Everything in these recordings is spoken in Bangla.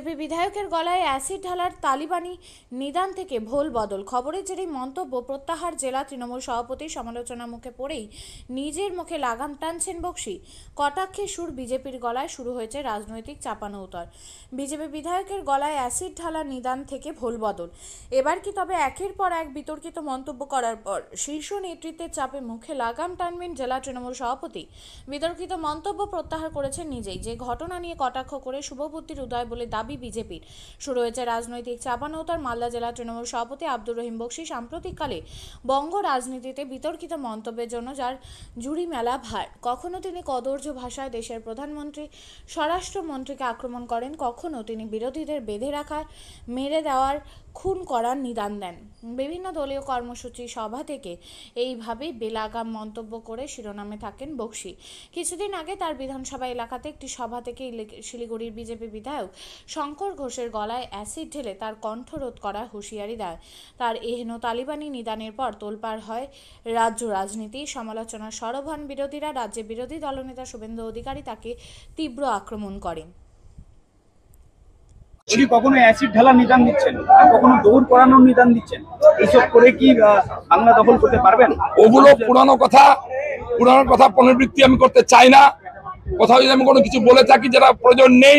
বিজেপি বিধায়কের গলায় অ্যাসিড ঢালার তালিবানি নিদান থেকে ভোল বদল। খবরের জেরে মন্তব্য প্রত্যাহার জেলা তৃণমূল সভাপতি সমালোচনার মুখে পড়েই নিজের মুখে লাগাম টানছেন বক্সি। কটাক্ষে সুর বিজেপির গলায়, শুরু হয়েছে রাজনৈতিক চাপানোউতর। বিজেপি বিধায়কের গলায় অ্যাসিড ঢালার নিদান থেকে ভোল বদল। এবার কি তবে একের পর এক বিতর্কিত মন্তব্য করার পর শীর্ষ নেতৃত্বের চাপে মুখে লাগাম টানবেন জেলা তৃণমূল সভাপতি? বিতর্কিত মন্তব্য প্রত্যাহার করেছেন নিজেই। যে ঘটনা নিয়ে কটাক্ষ করে শুভবুদ্ধির উদয় বলে দাবি বিজেপির। শুরু হয়েছে রাজনৈতিক চাপানোউতর। মালদা জেলা তৃণমূল সভাপতি আব্দুর রহিম বক্সি সাম্প্রতিককালে বঙ্গ রাজনীতিতে বিতর্কিত মন্তব্যের জন্য যার জুড়ি মেলা ভার। কখনো তিনি কদর্য ভাষায় দেশের প্রধানমন্ত্রী, স্বরাষ্ট্রমন্ত্রীকে আক্রমণ করেন, কখনো তিনি বিরোধীদের বেঁধে রাখার, মেরে দেওয়ার, খুন করার নিদান দেন। বিভিন্ন দলীয় কর্মসূচি, সভা থেকে এইভাবেই বেলাগাম মন্তব্য করে শিরোনামে থাকেন বক্সি। কিছুদিন আগে তার বিধানসভা এলাকাতে একটি সভা থেকে শিলিগুড়ির বিজেপি বিধায়ক শঙ্কর ঘোষের গলায় অ্যাসিড ঢেলে তার কণ্ঠরোধ করার হুঁশিয়ারি দেয়। তার এহেন তালিবানি নিদানের পর তোলপাড় হয় রাজ্য রাজনীতি। সমালোচনার সরব হন বিরোধীরা। রাজ্যের বিরোধী দলনেতা শুভেন্দু অধিকারী তাকে তীব্র আক্রমণ করেন। কখনো অ্যাসিড ঢালার নিদান দিচ্ছেন, কখনো দৌড় করানোর নিদান দিচ্ছেন। এইসব করে কি বাংলা দখল করতে পারবেন? ওগুলো পুরানো কথা পুনরাবৃত্তি আমি করতে চাই না। কোথাও যদি আমি কোনো কিছু বলে থাকি যেটা প্রয়োজন নেই,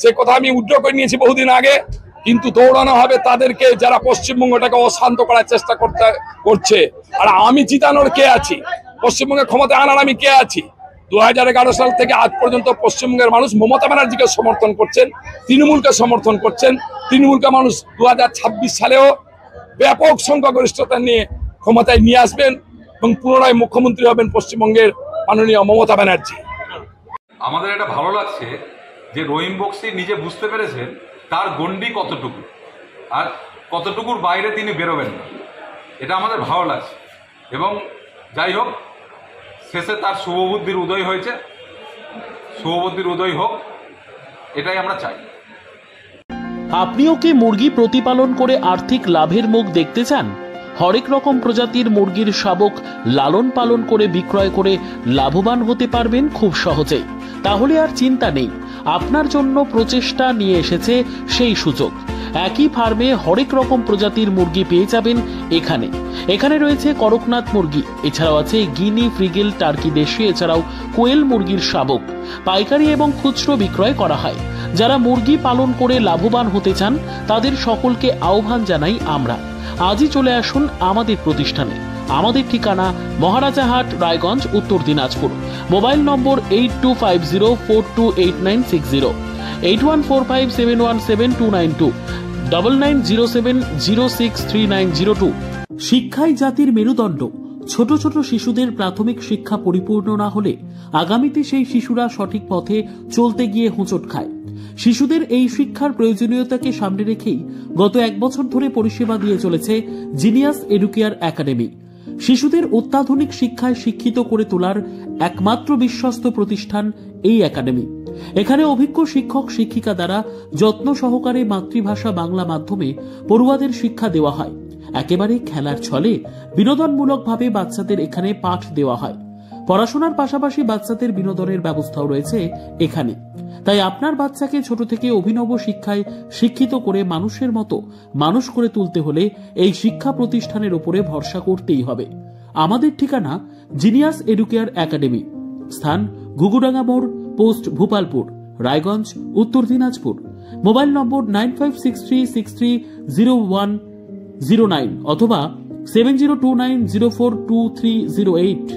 সে কথা আমি উইথড্র করে নিয়েছি বহুদিন আগে। কিন্তু দৌড়ানো হবে তাদেরকে যারা পশ্চিমবঙ্গটাকে অশান্ত করার চেষ্টা করছে। আর আমি জিতানোর কে আছি? পশ্চিমবঙ্গে ক্ষমতায় আনার আমি কে আছি? 2011 সাল থেকে আজ পর্যন্ত পশ্চিমবঙ্গের মানুষ মমতা ব্যানার্জিকে সমর্থন করছেন, তৃণমূলকে সমর্থন করছেন। তৃণমূলকে মানুষ 2026 সালেও ব্যাপক সংখ্যাগরিষ্ঠতা নিয়ে ক্ষমতায় নিয়ে আসবেন এবং পুনরায় মুখ্যমন্ত্রী হবেন পশ্চিমবঙ্গের মাননীয় মমতা ব্যানার্জি। আমাদের এটা ভালো লাগছে যে রহিম বক্সি নিজে বুঝতে পেরেছেন তার গণ্ডি কতটুকু আর কতটুকুর বাইরে তিনি বেরোবেন না। এটা আমাদের ভালো লাগছে এবং যাই হোক, শেষে তার শুভবুদ্ধির উদয় হয়েছে। শুভবুদ্ধির উদয় হোক, এটাই আমরা চাই। আপনিও কি মুরগি প্রতিপালন করে আর্থিক লাভের মুখ দেখতে চান? হরেক রকম প্রজাতির মুরগির শাবক লালন পালন করে বিক্রয় করে লাভবান হতে পারবেন খুব সহজেই। তাহলে আর চিন্তা নেই, আপনার জন্য প্রচেষ্টা নিয়ে এসেছে সেই সুযোগ। একই ফার্মে হরেক রকম প্রজাতির মুরগি পেয়ে যাবেন এখানে রয়েছে করকনাথ মুরগি, এছাড়াও আছে গিনি, ফ্রিগেল, টার্কি দেশি, এছাড়াও কোয়েল মুরগির শাবক পাইকারি এবং খুচরো বিক্রয় করা হয়। যারা মুরগি পালন করে লাভবান হতে চান তাদের সকলকে আহ্বান জানাই আমরা। আজই চলে আসুন আমাদের প্রতিষ্ঠানে। আমাদের ঠিকানা মহারাজাহাট, রায়গঞ্জ, উত্তর দিনাজপুর। মোবাইল নম্বর 8250428960, 8145717292, 9907063902। শিক্ষাই জাতির মেরুদণ্ড। ছোট ছোট শিশুদের প্রাথমিক শিক্ষা পরিপূর্ণ না হলে আগামীতে সেই শিশুরা সঠিক পথে চলতে গিয়ে হোঁচট খায়। শিশুদের এই শিক্ষার প্রয়োজনীয়তাকে সামনে রেখেই গত 1 বছর ধরে পরিষেবা দিয়ে চলেছে জিনিয়াস এডুকেয়ার একাডেমি। শিশুদের অত্যাধুনিক শিক্ষায় শিক্ষিত করে তোলার একমাত্র বিশ্বস্ত প্রতিষ্ঠান এই একাডেমি। এখানে অভিজ্ঞ শিক্ষক শিক্ষিকা দ্বারা যত্ন সহকারে মাতৃভাষা বাংলা মাধ্যমে পড়ুয়াদের শিক্ষা দেওয়া হয়। একেবারে খেলার ছলে বিনোদনমূলকভাবে বাচ্চাদের এখানে পাঠ দেওয়া হয়। পড়াশোনার পাশাপাশি বাচ্চাদের বিনোদনের ব্যবস্থাও রয়েছে এখানে। তাই আপনার বাচ্চাকে ছোট থেকে অভিনব শিক্ষায় শিক্ষিত করে মানুষের মতো মানুষ করে তুলতে হলে এই শিক্ষা প্রতিষ্ঠানের উপরে ভরসা করতেই হবে। আমাদের ঠিকানা জিনিয়াস এডুকেয়ার একাডেমি, স্থান ঘুঘুডাঙ্গা মোড়, পোস্ট ভূপালপুর, রায়গঞ্জ, উত্তর দিনাজপুর। মোবাইল নম্বর 9563630109 অথবা 7029042308।